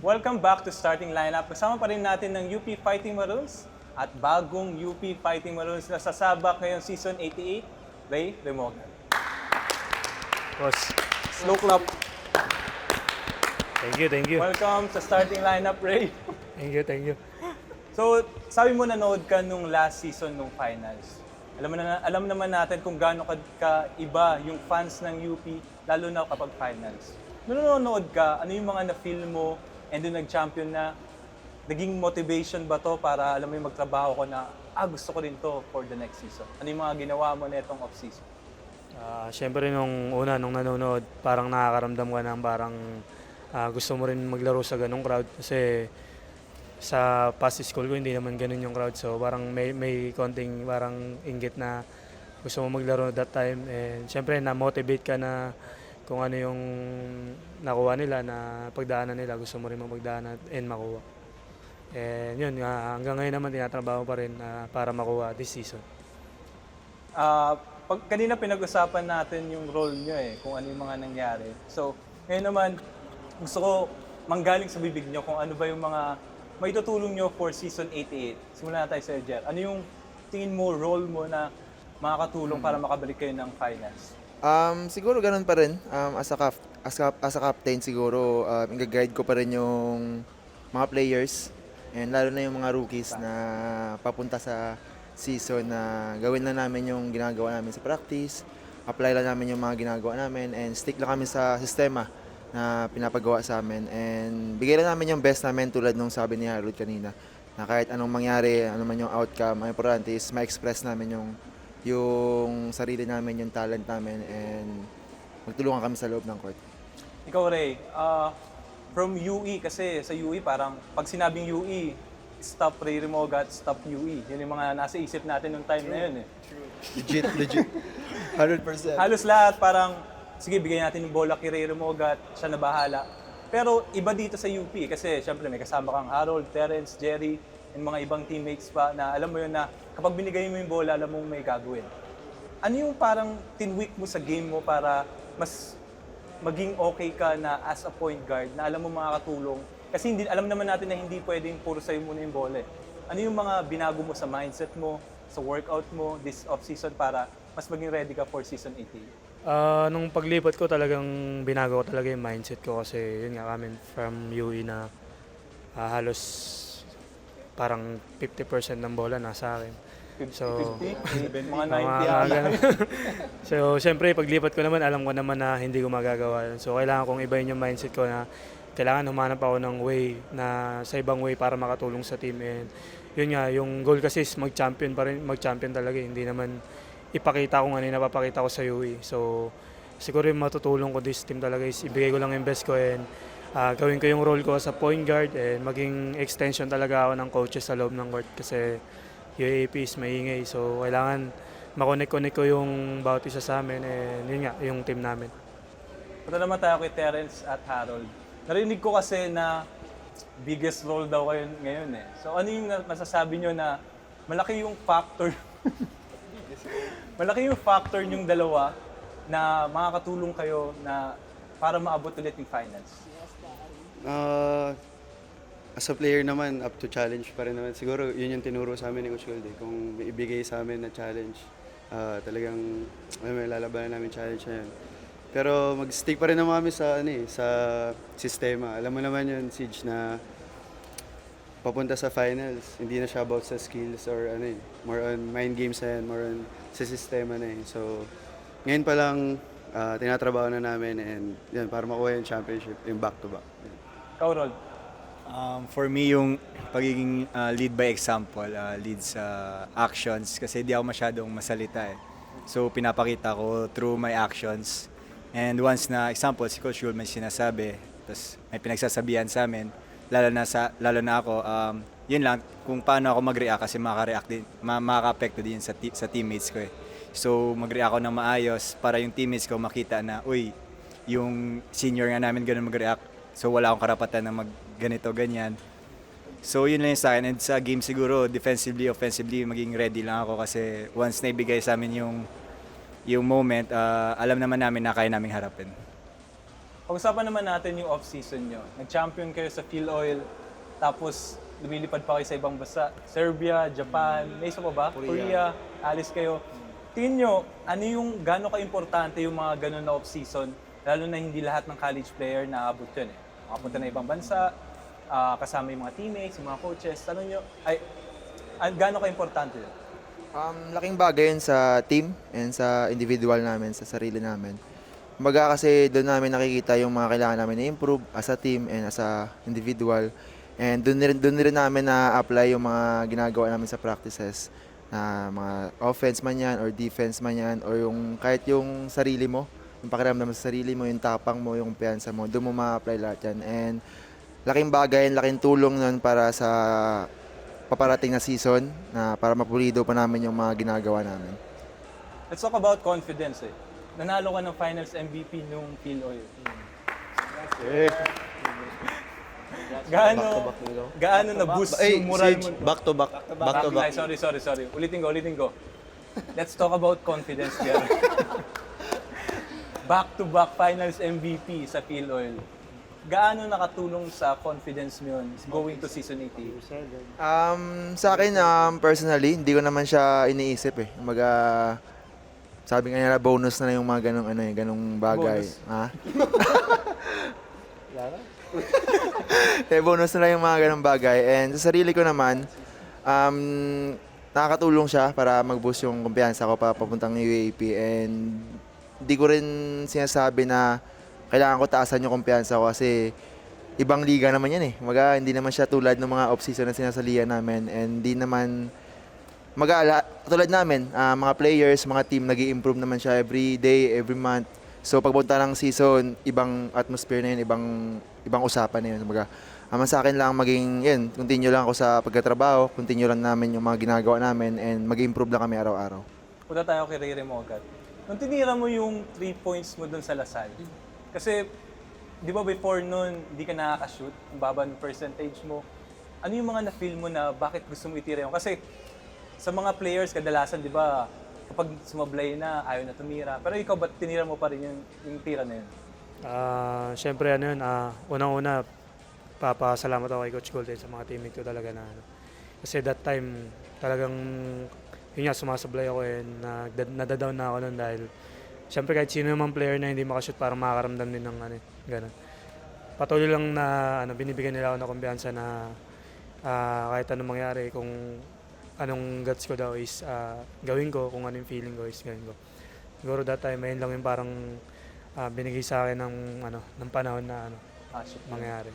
Welcome back to Starting Lineup. Kasama pa rin natin ng UP Fighting Maroons at bagong UP Fighting Maroons na sasabak ngayong Season 88, Ray Remoga. Boss, Slow clap. thank you. Welcome sa Starting Lineup, Ray. Thank you. So, sabi mo nanood ka nung last season nung finals. Alam naman natin kung gaano ka-iba yung fans ng UP, lalo na kapag finals. Nung nanonood ka, ano yung mga na-feel mo and then nag-champion na, naging motivation ba to para alam mo yung magtrabaho ko na, gusto ko rin to for the next season? Ano yung mga ginawa mo na itong off-season? Siyempre nung nanonood, parang nakakaramdam ka ng parang gusto mo rin maglaro sa ganong crowd kasi sa past school ko hindi naman ganun yung crowd, so parang may konting parang inggit na gusto mo maglaro that time, and siyempre na-motivate ka na kung ano yung nakuha nila, na pagdaanan nila, gusto mo rin mapagdaanan and makuha. And yun, hanggang ngayon naman tinatrabaho pa rin para makuha this season. Kanina pinag-usapan natin yung role nyo kung ano yung mga nangyari. So, ngayon naman, gusto ko manggaling sa bibig nyo kung ano ba yung mga may tutulong nyo for Season 88. Simulan na tayo sa Jer. Ano yung tingin mo, role mo na makakatulong para makabalik kayo ng finals? Siguro ganun pa rin. As a captain siguro, i-guide ko pa rin yung mga players and lalo na yung mga rookies na papunta sa season na gawin lang namin yung ginagawa namin sa practice, apply lang namin yung mga ginagawa namin, and stick lang kami sa sistema na pinapagawa sa amin, and bigay lang namin yung best namin tulad nung sabi ni Harold kanina na kahit anong mangyari, ano man yung outcome, ang importante is ma-express namin yung sarili namin, yung talent namin, and magtulungan kami sa loob ng court. Ikaw, Ray, from UE, kasi sa UE parang pag sinabing UE, stop Ray Remoga at stop UE. Yun yung mga nasa isip natin nung time na yun Legit. 100%. Halos lahat parang, sige, bigyan natin yung bola kay Ray Remoga at siya na bahala. Pero iba dito sa UP kasi syempre may kasama kang Harold, Terence, Jerry, and mga ibang teammates pa na alam mo yun na kapag binigay mo yung bola, alam mo may gagawin. Ano yung parang tinweak mo sa game mo para mas maging okay ka na as a point guard na alam mo makakatulong? Kasi alam naman natin na hindi pwedeng puro sa'yo muna yung bola. Ano yung mga binago mo sa mindset mo, sa workout mo this off-season para mas maging ready ka for Season 88? Nung paglipat ko talagang binago ko talaga yung mindset ko kasi yun nga, kami from UE na halos parang 50% ng bola nasa akin. So, 50? Mga 90 ganun. So, syempre paglipat ko naman, alam ko naman na hindi ko magagawa yun. So, kailangan kong ibahin yung mindset ko na kailangan humanap ako ng way na sa ibang way para makatulong sa team. And yun nga, yung goal kasi is mag-champion pa rin, mag-champion talaga. Hindi naman ipakita ko ano yung napapakita ko sa UE. So, siguro yung matutulong ko this team talaga is ibigay ko lang yung best ko, and gawin ko yung role ko sa point guard, and maging extension talaga ako ng coaches sa loob ng court kasi UAP is maingay. So, kailangan makonek-connect ko yung bawat isa sa amin, and yun nga, yung team namin. Punta naman tayo kay Terence at Harold. Narinig ko kasi na biggest role daw kayo ngayon So ano yung masasabi nyo na malaki yung factor malaki yung factor yung dalawa na makakatulong kayo na para maabot ulit yung finals? As a player naman, up to challenge pa rin naman. Siguro yun yung tinuro sa amin ni Coach Gold. Kung may ibigay sa amin na challenge, talagang lalabanan namin challenge na yun. Pero mag-stick pa rin naman kami sa sistema. Alam mo naman yun, Siege, na papunta sa finals, hindi na siya about sa skills or more on mind games na yan, more on sa sistema na So, ngayon pa lang, tinatrabaho na namin, and yan, para makuha yung championship, yung back-to-back. Ikaw, Rod? For me, yung pagiging lead by example, lead sa actions, kasi di ako masyadong masalita So, pinapakita ko through my actions. And once na example, si Coach Gold may sinasabi, tapos may pinagsasabihan sa amin, lalo na ako, yun lang, kung paano ako mag-react kasi makaka-apekto din sa teammates ko So, mag-react ako ng maayos para yung teammates ko makita na, uy, yung senior nga namin ganun mag-react. So, wala akong karapatan na ganito, ganyan. So, yun lang yung sa akin. And sa game siguro, defensively, offensively, maging ready lang ako kasi once na ibigay sa amin yung moment, alam naman namin na kaya naming harapin. Pag-usapan naman natin yung off-season nyo. Nag-champion kayo sa Phil Oil, tapos lumilipad pa kayo sa ibang bansa. Serbia, Japan, may isa pa ba? Korea. Alis kayo. Tingin nyo, ano yung gano'n ka-importante yung mga gano'n na off-season, lalo na hindi lahat ng college player na abot yun eh. Makapunta na ibang bansa, kasama yung mga teammates, yung mga coaches. Tanong nyo, gano'n ka-importante yun? Laking bagay yun sa team and sa individual namin, sa sarili namin. Kumbaga kasi doon namin nakikita yung mga kailangan namin i-improve as a team and as a individual. And doon rin namin na-apply yung mga ginagawa namin sa practices. Na mga offense man yan or defense man yan or yung kahit yung sarili mo, yung pakiramdam sa sarili mo, yung tapang mo, yung kumpiyansa mo, doon mo ma-apply lahat yan. And laking bagay, laking tulong nun para sa paparating na season na para mapulido pa namin yung mga ginagawa namin. Let's talk about confidence eh. Nanalo ka ng Finals MVP nung Phil Oil. Gaano na-boost yung moral mo? Back to back. Back to back. Ay, sorry. Ulitin ko. Let's talk about confidence here. Back-to-back Finals MVP sa Phil Oil. Gaano nakatulong sa confidence mo yun going to season 18? Sa akin, personally, hindi ko naman siya iniisip eh. Kumbaga, sabi nga nila, bonus na yung mga ganong bagay. Bonus? Ha? Bonus na lang yung mga ganong bagay. And sa sarili ko naman, nakakatulong siya para mag-boost yung kumpiyansa ko papuntang UAP. And hindi ko rin sinasabi na kailangan ko taasan yung kumpiyansa ko kasi ibang liga naman yan eh. Kumbaga, hindi naman siya tulad ng mga off-season na sinasalihan namin. And hindi naman tulad namin, mga players, mga team, nag-i-improve naman siya every day, every month. So pagpunta ng season, ibang atmosphere na yun, ibang usapan na yun. Kumbaga, sa akin lang continue lang ako sa pagkatrabaho, continue lang namin yung mga ginagawa namin, and mag-improve lang kami araw-araw. Punta tayo kay Rere mo agad. Nung tinira mo yung 3 points mo dun sa Lasal, kasi di ba before nun, hindi ka nakaka-shoot, ang baba ng percentage mo. Ano yung mga na-feel mo na bakit gusto mo itira yun? Kasi sa mga players, kadalasan, di ba, kapag sumablay na, ayaw na tumira. Pero ikaw, ba't tinira mo pa rin yung tira na yun? Siyempre unang-una, papasalamat ako kay Coach Golden sa mga teammate ko talaga na kasi that time talagang yun nga, sumasablay ako nadadown na ako nun dahil siyempre kahit sino naman player na hindi makashoot parang makakaramdam din ng ganun. Patuloy lang na binibigyan nila ako ng kumpiyansa na kahit anong mangyari, kung anong guts ko daw is gawin ko, kung anong feeling ko is gawin ko. Siguro that time, ayun lang yung parang binigay sa akin ng panahon na mangyari.